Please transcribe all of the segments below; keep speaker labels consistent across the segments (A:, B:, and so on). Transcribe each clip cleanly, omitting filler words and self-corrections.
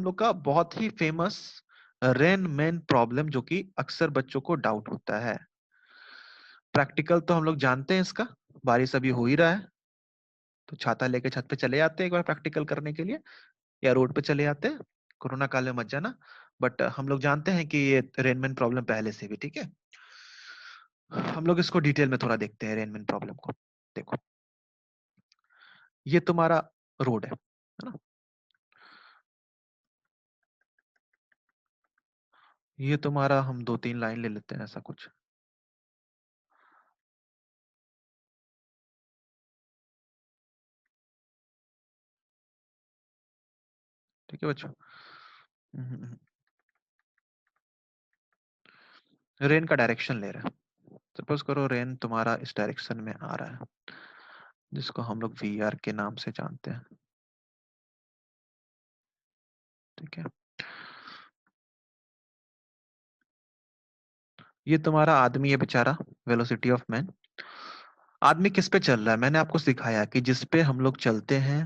A: लोग का बहुत ही फेमस रेन मैन प्रॉब्लम, जो कि अक्सर बच्चों को डाउट होता है। प्रैक्टिकल तो हम लोग जानते हैं इसका, बारिश अभी हो ही रहा है तो छाता लेके छत पे चले जाते हैं एक बार प्रैक्टिकल करने के लिए, या रोड पे चले जाते हैं। कोरोना काल में मत जाना। बट हम लोग जानते हैं कि ये रेनमैन प्रॉब्लम पहले से भी, ठीक है। हम लोग इसको डिटेल में थोड़ा देखते हैं रेनमैन प्रॉब्लम को। देखो, ये तुम्हारा रोड है ना। ये तुम्हारा, हम 2-3 लाइन ले लेते हैं ऐसा कुछ। ठीक है बच्चों। रेन का डायरेक्शन ले रहे हैं। सपोज करो रेन तुम्हारा इस डायरेक्शन में आ रहा है, जिसको हम लोग वी आर के नाम से जानते हैं, ठीक है। ये तुम्हारा आदमी है बेचारा, वेलोसिटी ऑफ मैन। आदमी किस पे चल रहा है, मैंने आपको सिखाया कि जिस पे हम लोग चलते हैं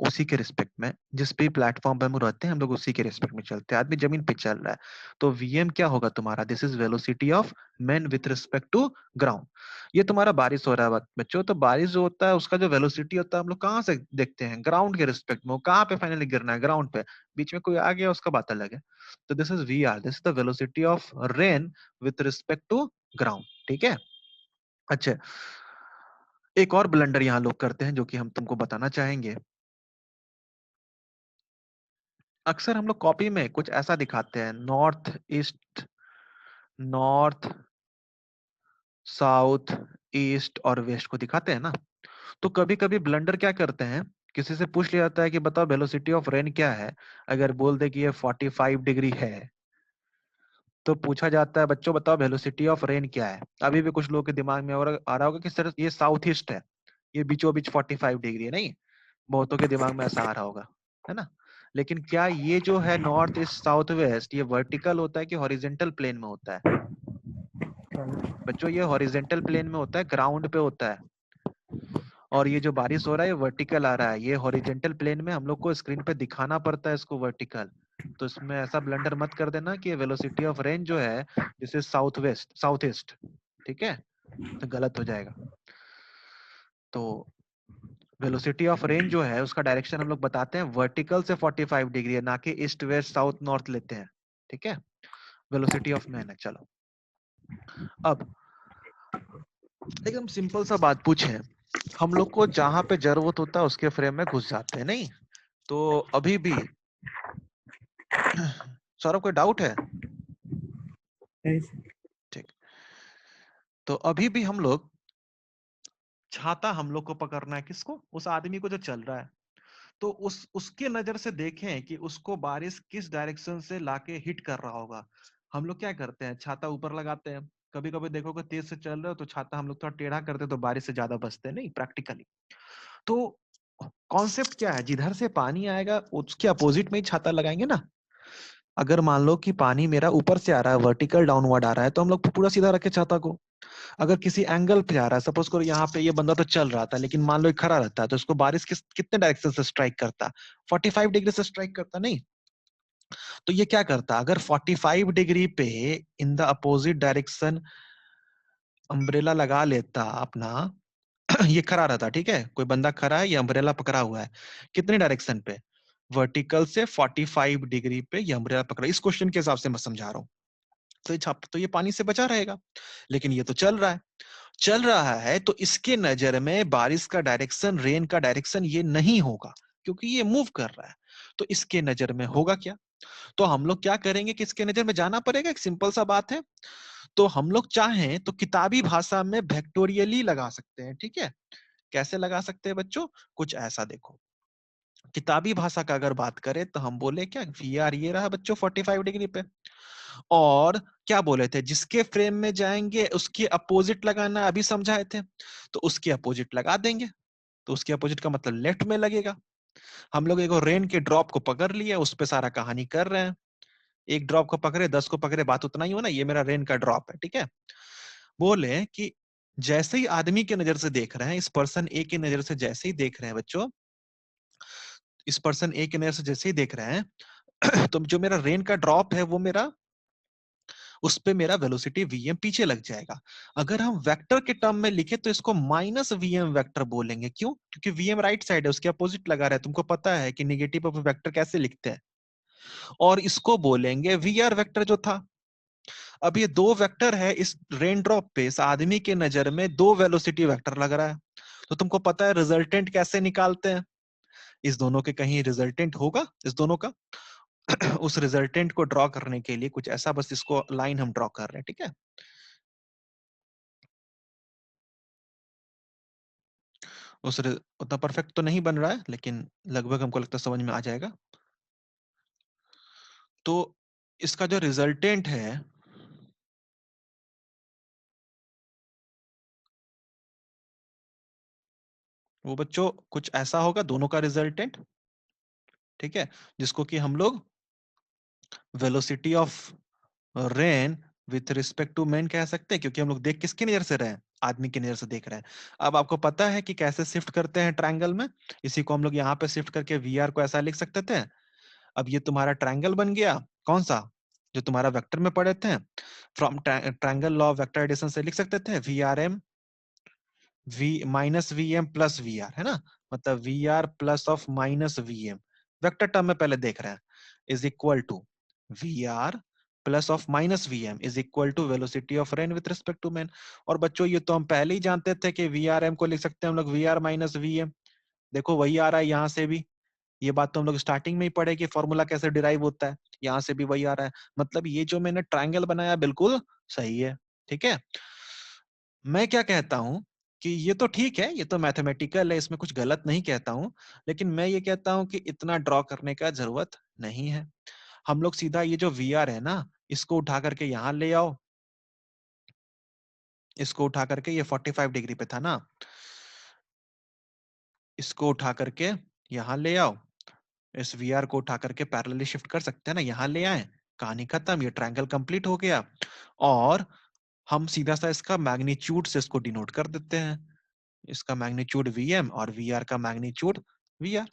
A: उसी के रिस्पेक्ट में, जिस भी प्लेटफॉर्म पे हम रहते हैं हम लोग उसी के रिस्पेक्ट में चलते हैं। आदमी जमीन पे चल रहा है तो वीएम क्या होगा तुम्हारा, this is velocity of man with respect to ground. ये तुम्हारा बारिश हो रहा है बच्चों, तो बारिश जो होता है उसका जो वेलोसिटी होता है हम लोग कहाँ से देखते हैं, ग्राउंड के रिस्पेक्ट में। वो कहाँ पे फाइनली गिरना है, ग्राउंड पे। बीच में कोई आ गया उसका बात अलग है। तो this is V R, this is the velocity of rain with respect to ground, ठीक है। अच्छा, एक और ब्लंडर यहाँ लोग करते हैं जो कि हम तुमको बताना चाहेंगे। अक्सर हम लोग कॉपी में कुछ ऐसा दिखाते हैं, north east, north south east और वेस्ट को दिखाते हैं ना। तो कभी कभी ब्लंडर क्या करते हैं, किसी से पूछ लिया जाता है कि बताओ वेलोसिटी ऑफ रेन क्या है। अगर बोल दे कि ये 45 डिग्री है, तो पूछा जाता है बच्चों बताओ वेलोसिटी ऑफ रेन क्या है। अभी भी कुछ लोगों के दिमाग में आ रहा होगा कि सर ये साउथ ईस्ट है, ये बीचों बीच 45 डिग्री है। नहीं, बहुतों के दिमाग में ऐसा आ रहा होगा, है ना। लेकिन क्या ये जो है नॉर्थ ईस्ट साउथ वेस्ट, ये वर्टिकल होता है कि हॉरिजेंटल प्लेन में होता है। बच्चों ये हॉरिजेंटल प्लेन में होता है, ग्राउंड पे होता है। और ये जो बारिश हो रहा है ये वर्टिकल आ रहा है, ये हॉरिजेंटल प्लेन में हम लोग को स्क्रीन पे दिखाना पड़ता है इसको वर्टिकल। तो इसमें ऐसा ब्लंडर मत कर देना कि वेलोसिटी ऑफ रेन जो है जैसे साउथ वेस्ट साउथ ईस्ट, ठीक है, तो गलत हो जाएगा। तो वेलोसिटी ऑफ रेन जो है उसका डायरेक्शन हम लोग बताते हैं वर्टिकल से 45 डिग्री है, ना कि ईस्ट वेस्ट साउथ नॉर्थ लेते हैं, ठीक है। वेलोसिटी ऑफ मैन है। चलो अब एकदम सिंपल सा बात पूछे, हम लोग को जहां पे जरूरत होता है उसके फ्रेम में घुस जाते हैं, नहीं। तो अभी भी सौरभ कोई डाउट है? ठीक। तो अभी भी हम लोग छाता हम लोग को पकड़ना है, किसको, उस आदमी को जो चल रहा है। तो उसके नजर से देखें कि उसको बारिश किस डायरेक्शन से लाके हिट कर रहा होगा। हम लोग क्या करते हैं, छाता ऊपर लगाते हैं। कभी कभी देखोगे तेज से चल रहे हो तो छाता हम लोग थोड़ा टेढ़ा करते हैं तो बारिश से ज्यादा बचते हैं, नहीं प्रैक्टिकली। तो कॉन्सेप्ट क्या है, जिधर से पानी आएगा उसके अपोजिट में ही छाता लगाएंगे ना। अगर मान लो कि पानी मेरा ऊपर से आ रहा है, वर्टिकल डाउनवर्ड आ रहा है, तो हम लोग पूरा सीधा रखे छाता को। अगर किसी एंगल पे आ रहा है, सपोज करो यहाँ पे ये बंदा तो चल रहा था लेकिन मान लो ये खड़ा रहता है, तो इसको बारिश कितने डायरेक्शन से स्ट्राइक करता, 45 डिग्री से स्ट्राइक करता, नहीं। तो ये क्या करता, अगर 45 डिग्री पे इन द अपोजिट डायरेक्शन अम्ब्रेला लगा लेता अपना, ये खड़ा रहता, ठीक है, कोई बंदा खड़ा है, ये अम्ब्रेला पकड़ा हुआ है, कितने डायरेक्शन पे, वर्टिकल से 45 डिग्री पे ये अम्ब्रेला पकड़ा। इस क्वेश्चन के हिसाब से मैं समझा रहा हूँ। तो ये छाप तो ये पानी से बचा रहेगा। लेकिन ये तो चल रहा है, चल रहा है तो इसके नजर में बारिश का डायरेक्शन, रेन का डायरेक्शन ये नहीं होगा, क्योंकि ये मूव कर रहा है। तो इसके नजर में होगा क्या, तो हम लोग क्या करेंगे कि इसके नजर में जाना पड़ेगा। एक सिंपल सा बात है, तो हम लोग चाहें तो किताबी भाषा में वेक्टोरियली लगा सकते हैं, ठीक है। कैसे लगा सकते हैं बच्चों, कुछ ऐसा देखो। किताबी भाषा का अगर बात करें तो हम बोले क्या, वी आर ये रहा बच्चों 45 डिग्री पे, और क्या बोले थे, जिसके फ्रेम में जाएंगे उसके अपोजिट लगाना, अभी समझाए थे। तो उसके अपोजिट लगा देंगे, तो उसके अपोजिट का मतलब लेफ्ट में लगेगा। हम लोग एक रेन के ड्रॉप को पकड़ लिया, उस पे सारा कहानी कर रहे हैं। एक ड्रॉप को पकड़े 10 को पकड़े, बात उतना ही हो ना, ये मेरा रेन का ड्रॉप है, ठीक है। बोले कि जैसे ही आदमी के नजर से देख रहे हैं, इस पर्सन ए की नजर से जैसे ही देख रहे हैं बच्चों, इस पर्सन ए की नजर से जैसे ही देख रहे हैं, तो जो मेरा रेन का ड्रॉप है वो मेरा उस पे मेरा वेलोसिटी वीएम पीछे लग जाएगा। अगर हम वेक्टर के टर्म में लिखे तो इसको माइनस वीएम वेक्टर बोलेंगे। क्यों? क्योंकि वीएम राइट साइड है, उसके अपोजिट लगा रहा है। तुमको पता है कि निगेटिव ऑफ वेक्टर कैसे लिखते हैं। और इसको बोलेंगे वीआर वेक्टर जो था। अब ये दो वेक्टर है, इस रेन ड्रॉप पे इस आदमी के नजर में दो वेलोसिटी वेक्टर लग रहा है। तो तुमको पता है रिजल्टेंट कैसे निकालते हैं? इस दोनों के कहीं रिजल्टेंट होगा इस दोनों का। उस रिजल्टेंट को ड्रॉ करने के लिए कुछ ऐसा, बस इसको लाइन हम ड्रॉ कर रहे हैं, ठीक है। उतना परफेक्ट तो नहीं बन रहा है, लेकिन लगभग हमको लगता है समझ में आ जाएगा। तो इसका जो रिजल्टेंट है वो बच्चों कुछ ऐसा होगा, दोनों का रिजल्टेंट, ठीक है, जिसको कि हम लोग velocity of rain with respect to man कह सकते हैं, क्योंकि हम लोग देख किसकी नजर से रहे हैं? आदमी की नजर से देख रहे हैं। अब आपको पता है कि कैसे शिफ्ट करते हैं ट्रायंगल में? इसी को हम लोग यहाँ पे शिफ्ट करके वीआर को ऐसा लिख सकते थे। अब ये तुम्हारा ट्रायंगल बन गया, कौन सा? जो तुम्हारा वेक्टर में पढ़े थे, from triangle law of vector addition से लिख सकते थे V R M V minus V M plus V R, है ना? मतलब V R plus of minus V M, vector term में पहले देख रहे हैं, is equal to V R plus of minus V M is equal to velocity of rain with respect to man. और बच्चों ये तो हम पहले ही जानते थे कि वी आर एम को लिख सकते हैं हम लोग V R minus V M. देखो वही आ रहा है यहाँ से भी, ये बात तो हम लोग स्टार्टिंग में ही पढ़े कि फॉर्मूला कैसे डिराइव होता है। यहाँ से भी वही आ रहा है। मतलब ये जो मैंने ट्रायंगल बनाया बिल्कुल सही है, ठीक है। मैं क्या कहता हूं कि ये तो ठीक है, ये तो मैथमेटिकल है, इसमें कुछ गलत नहीं कहता हूं, लेकिन मैं ये कहता हूं कि इतना ड्रॉ करने का जरूरत नहीं है। हम लोग सीधा ये जो वी आर है ना, इसको उठा करके यहाँ ले आओ। इसको उठा करके, ये 45 डिग्री पे था ना, इसको उठा करके यहाँ ले आओ। इस वी आर को उठा करके पैरेलली शिफ्ट कर सकते हैं ना, यहाँ ले आए, कहानी खत्म, ये ट्रायंगल कंप्लीट हो गया। और हम सीधा सा इसका मैग्नीट्यूड से इसको डिनोट कर देते हैं। इसका मैग्नीट्यूड वीएम और वीआर का मैग्नीट्यूड वीआर,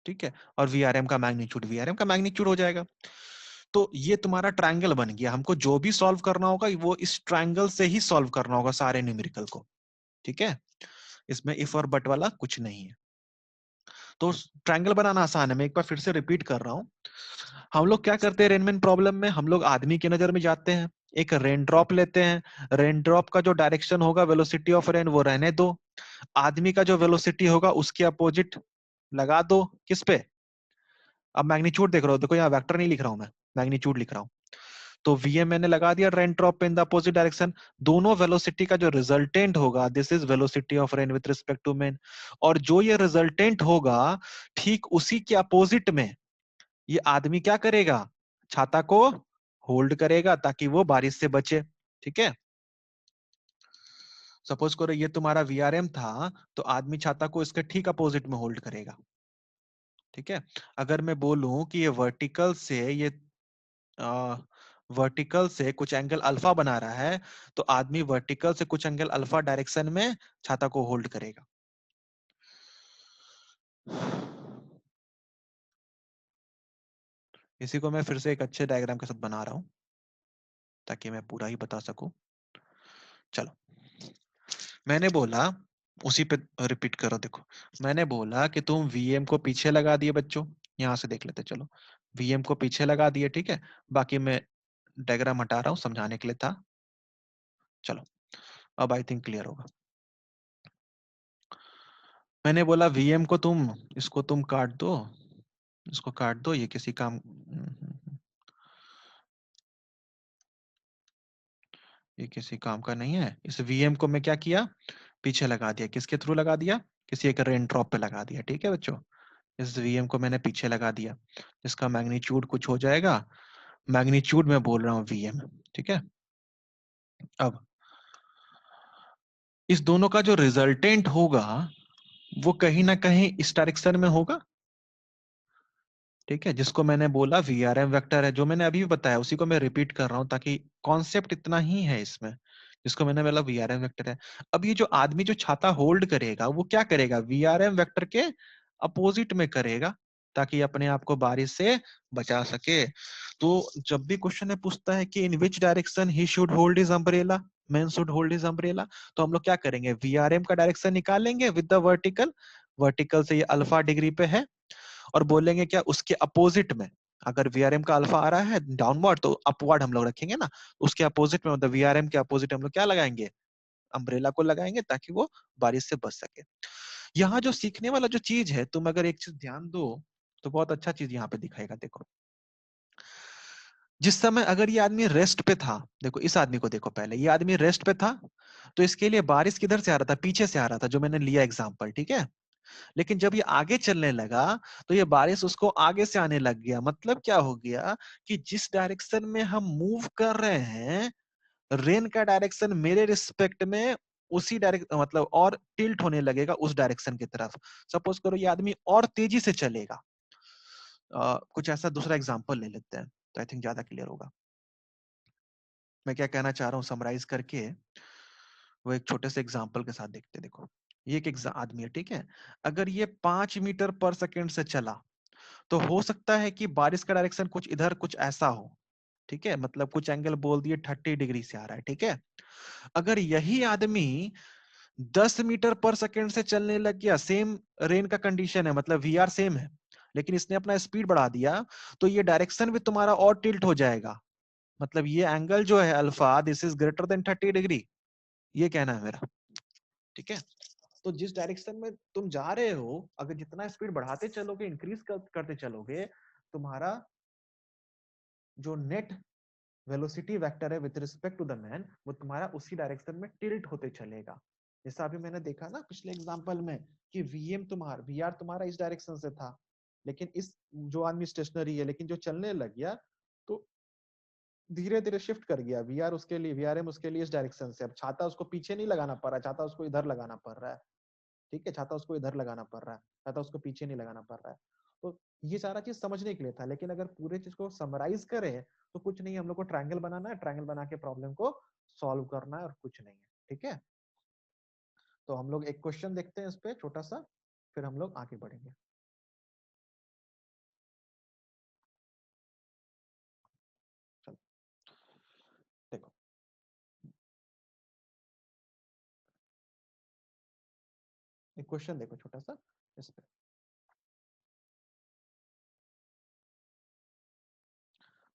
A: ठीक है। और वीआरएम का मैग्नीट्यूड वीआरएम का मैग्नीट्यूड हो जाएगा। तो ये तुम्हारा ट्रायंगल बन गया। हमको जो भी सॉल्व करना होगा वो इस ट्रायंगल से ही सॉल्व करना होगा सारे न्यूमेरिकल को, ठीक है। इसमें इफ और बट वाला कुछ नहीं है। तो ट्रायंगल बनाना आसान है, मैं एक बार फिर से रिपीट कर रहा हूँ। हम लोग क्या करते हैं रेनमैन प्रॉब्लम में? हम लोग आदमी की नजर में जाते हैं, एक रेन ड्रॉप लेते हैं। रेन ड्रॉप का जो डायरेक्शन होगा वेलोसिटी ऑफ रेन वो रहने दो। आदमी का जो वेलोसिटी होगा उसके अपोजिट लगा दो। किस पे? अब मैग्नीट्यूड देख रहा हो, देखो यहाँ वेक्टर नहीं लिख रहा हूं मैं, मैग्नीट्यूड लिख रहा हूँ। तो वीएम मैंने लगा दिया rain drop in the opposite direction. दोनों वेलोसिटी का जो रिजल्टेंट होगा, this is velocity of rain with respect to man. और जो ये रिजल्टेंट होगा ठीक उसी के अपोजिट में ये आदमी क्या करेगा? छाता को होल्ड करेगा ताकि वो बारिश से बचे, ठीक है। सपोज करो ये तुम्हारा वीआरएम था, तो आदमी छाता को इसके ठीक अपोजिट में होल्ड करेगा, ठीक है। अगर मैं बोलूं कि ये वर्टिकल से कुछ एंगल अल्फा बना रहा है, तो आदमी वर्टिकल से कुछ एंगल अल्फा डायरेक्शन में छाता को होल्ड करेगा। इसी को मैं फिर से एक अच्छे डायग्राम के साथ बना रहा हूं ताकि मैं पूरा ही बता सकूं। चलो, मैंने बोला, उसी पे रिपीट करो। देखो, मैंने बोला कि तुम वीएम को पीछे लगा दिए बच्चों। यहां से देख लेते, चलो। वीएम को पीछे लगा दिए, ठीक है। बाकी मैं डायग्राम हटा रहा हूं, समझाने के लिए था। चलो, अब आई थिंक क्लियर होगा। मैंने बोला वीएम को तुम, इसको तुम काट दो, इसको काट दो, ये किसी काम, ये किसी काम का नहीं है। इस वीएम को मैं क्या किया? पीछे लगा दिया। किसके थ्रू लगा दिया? किसी एक रेन ड्रॉप पे लगा दिया, ठीक है बच्चों। इस वीएम को मैंने पीछे लगा दिया। इसका मैग्नीट्यूड कुछ हो जाएगा, मैग्नीट्यूड में बोल रहा हूँ वीएम, ठीक है। अब इस दोनों का जो रिजल्टेंट होगा वो कहीं ना कहीं इस डायरेक्शन में होगा, ठीक है। जिसको मैंने बोला वीआरएम वेक्टर है, जो मैंने अभी भी बताया उसी को मैं रिपीट कर रहा हूँ ताकि कॉन्सेप्ट इतना ही है इसमें। जिसको मैंने बोला वीआरएम वेक्टर है। अब ये जो आदमी जो छाता होल्ड करेगा वो क्या करेगा? वीआरएम वेक्टर के अपोजिट में करेगा, ताकि अपने आप को बारिश से बचा सके। तो जब भी क्वेश्चन में पूछता है कि in which direction he should hold his umbrella, man should hold his umbrella, तो हम लोग क्या करेंगे, वीआरएम का डायरेक्शन निकालेंगे विद द वर्टिकल, वर्टिकल से ये अल्फा डिग्री पे है, और बोलेंगे क्या उसके अपोजिट में, अगर वीआरएम का अल्फा आ रहा है डाउनवर्ड तो अपवर्ड हम लोग रखेंगे ना, उसके अपोजिट में मतलब वीआरएम के अपोजिट हम लोग क्या लगाएंगे, अम्ब्रेला को लगाएंगे, ताकि वो बारिश से बच सके। यहाँ जो सीखने वाला जो चीज है, तुम अगर एक चीज ध्यान दो तो बहुत अच्छा चीज यहाँ पे दिखाएगा। देखो, जिस समय अगर ये आदमी रेस्ट पे था, देखो इस आदमी को देखो, पहले ये आदमी रेस्ट पे था, तो इसके लिए बारिश किधर से आ रहा था, पीछे से आ रहा था, जो मैंने लिया एग्जांपल, ठीक है। लेकिन जब ये आगे चलने लगा तो ये बारिश उसको आगे से आने लग गया। मतलब क्या हो गया कि जिस डायरेक्शन में हम मूव कर रहे हैं, रेन का डायरेक्शन मेरे रिस्पेक्ट में उसी डायरेक्ट मतलब और टिल्ट होने लगेगा उस डायरेक्शन की तरफ। सपोज करो ये आदमी और तेजी से चलेगा, कुछ ऐसा दूसरा एग्जांपल ले लेते हैं, तो आई थिंक ज्यादा क्लियर होगा। मैं क्या कहना चाह रहा हूँ समराइज करके, वो एक छोटे से एग्जांपल के साथ देखते हैं। देखो, ये एक आदमी है, ठीक है। अगर ये 5 मीटर पर सेकेंड से चला, तो हो सकता है कि बारिश का डायरेक्शन कुछ इधर कुछ ऐसा हो, ठीक है। मतलब कुछ एंगल बोल दिए 30 डिग्री से आ रहा है, ठीक है। अगर यही आदमी 10 मीटर पर सेकेंड से चलने लग गया, सेम रेन का कंडीशन है, मतलब वीआर सेम है, लेकिन इसने अपना स्पीड बढ़ा दिया, तो ये डायरेक्शन भी तुम्हारा और टिल्ट हो जाएगा। मतलब ये एंगल जो है alpha, this is greater than 30 degree, ये कहना है मेरा, ठीक है। तो जिस डायरेक्शन में तुम जा रहे हो, अगर जितना स्पीड बढ़ाते चलोगे, इंक्रीज करते चलोगे, तुम्हारा जो नेट वेलोसिटी वेक्टर है with respect to the man, वो तुम्हारा उसी डायरेक्शन में टिल्ट होते चलेगा। जैसा अभी मैंने देखा ना पिछले एग्जांपल में, कि वीआर तुम्हारा इस डायरेक्शन से था, लेकिन इस जो आदमी स्टेशनरी है लेकिन जो चलने लग गया, तो धीरे धीरे शिफ्ट कर गया वीआर उसके लिए, वीआरएम उसके लिए इस डायरेक्शन से। अब छाता उसको पीछे नहीं लगाना पड़ रहा है, छाता उसको इधर लगाना पड़ रहा है, ठीक है। छाता उसको इधर लगाना पड़ रहा है, छाता उसको पीछे नहीं लगाना पड़ रहा है। तो ये सारा चीज समझने के लिए था, लेकिन अगर पूरे चीज को समराइज करें तो कुछ नहीं, हम लोग को ट्रायंगल बनाना है, ट्रायंगल बना के प्रॉब्लम को सॉल्व करना है, और कुछ नहीं है, ठीक है। तो हम लोग एक क्वेश्चन देखते हैं इस पे छोटा सा, फिर हम लोग आगे बढ़ेंगे। चलो देखो, एक क्वेश्चन देखो छोटा सा इस पे।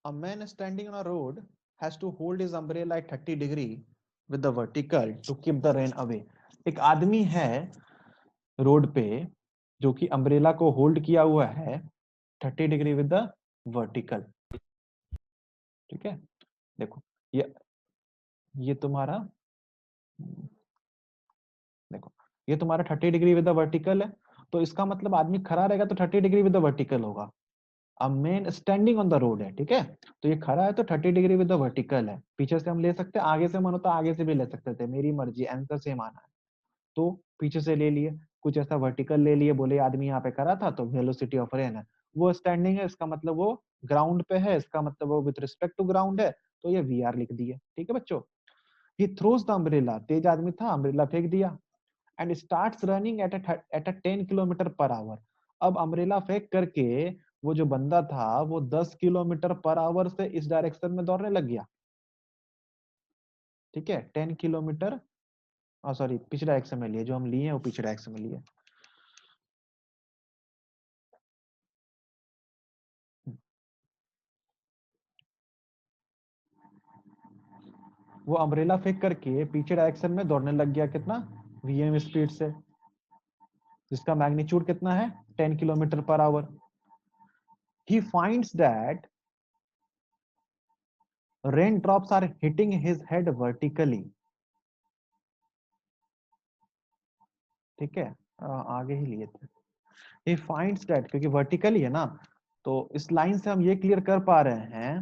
A: A man standing on a road has to hold his umbrella at 30 degree with the vertical to keep the rain away. एक आदमी है रोड पे जो कि अम्ब्रेला को होल्ड किया हुआ है 30 डिग्री विद द वर्टिकल, ठीक है। देखो, ये तुम्हारा, देखो ये तुम्हारा 30 डिग्री विद द वर्टिकल है, तो इसका मतलब आदमी खड़ा रहेगा तो 30 डिग्री विद द वर्टिकल होगा। अब main standing on the road है, ठीक है। तो ये खड़ा है तो 30 डिग्री विद द वर्टिकल है। पीछे से हम ले सकते हैं, आगे से मन होता आगे से भी ले सकते थे, मेरी मर्जी, आंसर सेम आना है। तो पीछे से ले लिए, कुछ ऐसा वर्टिकल ले लिए, बोले आदमी यहाँ पे खड़ा था तो वेलोसिटी ऑफ रेन है, वो स्टैंडिंग है, इसका मतलब वो ग्राउंड पे है, इसका मतलब वो विद रिस्पेक्ट टू ग्राउंड है, तो ये वी आर लिख दिए, ठीक है बच्चों। ही थ्रोज द अम्ब्रेला, तेज आदमी था, अम्ब्रेला फेंक दिया, and starts running at a 10 kilometre per our. अब अम्ब्रेला फेंक करके वो जो बंदा था वो 10 किलोमीटर पर आवर से इस डायरेक्शन में दौड़ने लग गया, ठीक है। 10 किलोमीटर, सॉरी पिछले डायरेक्शन में लिए, जो हम लिए हैं वो पिछले डायरेक्शन में लिए। वो अम्ब्रेला फेंक करके पीछे डायरेक्शन में दौड़ने लग गया, कितना, वीएम स्पीड से, जिसका मैग्नीट्यूड कितना है, 10 kilometre per hour. He finds that rain drops are hitting his head vertically, ठीक है। आगे ही लिए थे। he finds that, क्योंकि वर्टिकली है ना, तो इस लाइन से हम ये क्लियर कर पा रहे हैं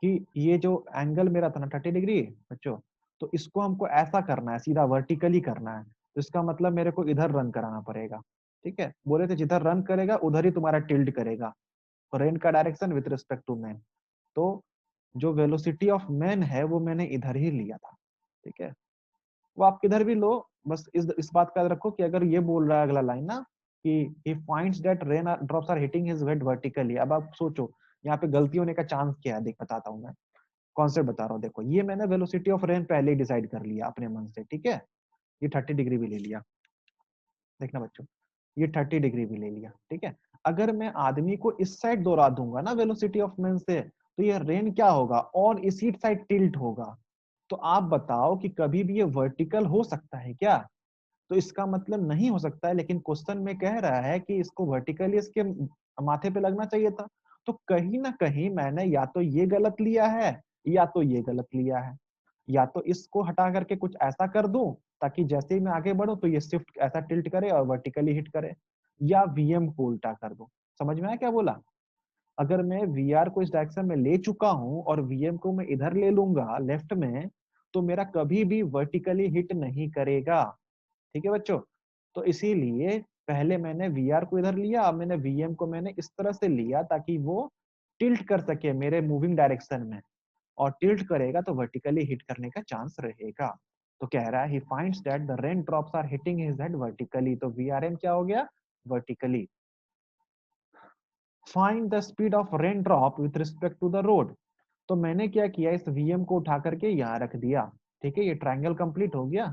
A: कि ये जो एंगल मेरा था ना 30 डिग्री बच्चों, तो इसको हमको ऐसा करना है, सीधा वर्टिकली करना है, तो इसका मतलब मेरे को इधर रन कराना पड़ेगा, ठीक है। बोले थे जिधर रन करेगा उधर ही तुम्हारा टिल्ट करेगा, रेन का direction with respect to man. तो जो वेलोसिटी ऑफ मैन है वो मैंने इधर ही लिया था, ठीक है। वो आप किधर भी लो, बस इस बात का याद रखो कि अगर ये बोल रहा है अगला लाइन ना
B: कि he finds that rain drops are hitting his head vertically। अब आप सोचो यहाँ पे गलती होने का चांस क्या है, देख बताता हूँ मैं, कॉन्सेप्ट बता रहा हूँ। देखो ये मैंने वेलोसिटी ऑफ रेन पहले ही डिसाइड कर लिया अपने मन से, ठीक है, ये 30 डिग्री भी ले लिया, देखना बच्चों, ये 30 डिग्री भी ले लिया, ठीक है। अगर मैं आदमी को इस साइड दौड़ा दूंगा ना वेलोसिटी ऑफ रेन से, तो ये रेन क्या होगा, और इसी साइड टिल्ट होगा। तो आप बताओ कि कभी भी ये वर्टिकल हो सकता है क्या? तो इसका मतलब नहीं हो सकता है, लेकिन क्वेश्चन में कह रहा है कि इसको वर्टिकली इसके माथे पे लगना चाहिए था। तो कहीं ना कहीं मैंने या तो ये गलत लिया है या तो ये गलत लिया है। या तो इसको हटा करके कुछ ऐसा कर दूं ताकि जैसे ही मैं आगे बढ़ूं तो ये शिफ्ट ऐसा टिल्ट करे और वर्टिकली हिट करे, या वीएम को उल्टा कर दूं। समझ में आया क्या बोला? अगर मैं वीआर को इस डायरेक्शन में ले चुका हूं और वीएम को मैं इधर ले लूंगा लेफ्ट में, तो मेरा कभी भी वर्टिकली हिट नहीं करेगा, ठीक है बच्चों। तो इसीलिए पहले मैंने वीआर को इधर लिया, अब मैंने वीएम को मैंने इस तरह से लिया ताकि वो टिल्ट कर सके मेरे मूविंग डायरेक्शन में, और टिल्ट करेगा तो वर्टिकली हिट करने का चांस रहेगा। तो कह रहा है he finds that the rain drops are hitting his head vertically, तो वीआरएम क्या हो गया, vertically. Find the speed of rain drop with respect to the road. तो मैंने क्या किया, इस वीएम को उठा करके यहाँ रख दिया, ठीक है, ये ट्रायंगल कंप्लीट हो गया।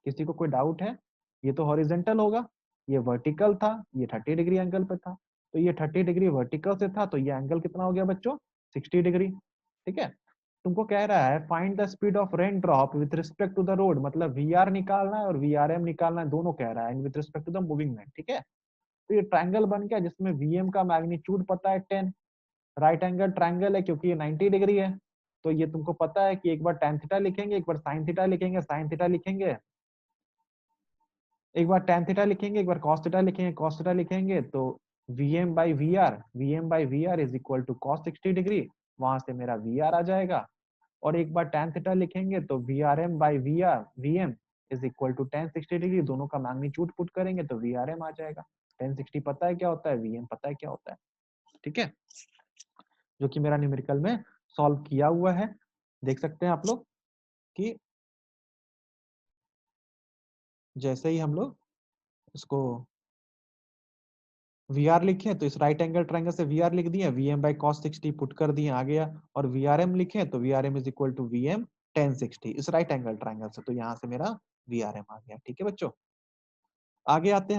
B: किसी को कोई डाउट है? ये तो हॉरिजेंटल होगा, ये वर्टिकल था, ये 30 डिग्री एंगल पे था, तो ये 30 डिग्री वर्टिकल से था, तो ये एंगल कितना हो गया बच्चों, 60 डिग्री, ठीक है। तुमको कह रहा है find the speed of rain drop with respect to the road, मतलब वीआर निकालना है और वीआरएम निकालना है, दोनों कह रहा है with respect to the moving man, ठीक है। तो ये ट्रायंगल बन गया जिसमें वीएम का मैग्नीट्यूड पता है 10, राइट एंगल ट्रायंगल है क्योंकि ये 90 डिग्री है। तो ये तुमको पता है कि एक बार tan थीटा लिखेंगे, एक बार sin थीटा लिखेंगे, sin थीटा लिखेंगे, एक बार tan थीटा लिखेंगे, एक बार cos थीटा लिखेंगे, cos थीटा लिखेंगे, तो vm by vr is equal to cos 60 degree, वहां से मेरा vr आ जाएगा। और एक बार tan थीटा लिखेंगे तो vm is equal to tan 60 degree, दोनों का मैग्नीट्यूड पुट करेंगे तो vrm आ जाएगा। tan 60 पता है क्या होता है, vm पता है क्या होता है, ठीक है, जो कि मेरा न्यूमेरिकल में सॉल्व किया हुआ है। देख सकते हैं आप लोग कि जैसे ही हम लोग इसको वी आर लिखे तो इस राइट एंगल ट्रायंगल से वी आर लिख दिए, V M by cos 60 put कर दिए आ गया, और वी आर एम लिखे तो V R M is equal to V M tan 60 इस राइट एंगल ट्रायंगल से, तो यहाँ से मेरा वी आर एम आ गया, ठीक है बच्चों। आगे आते हैं हम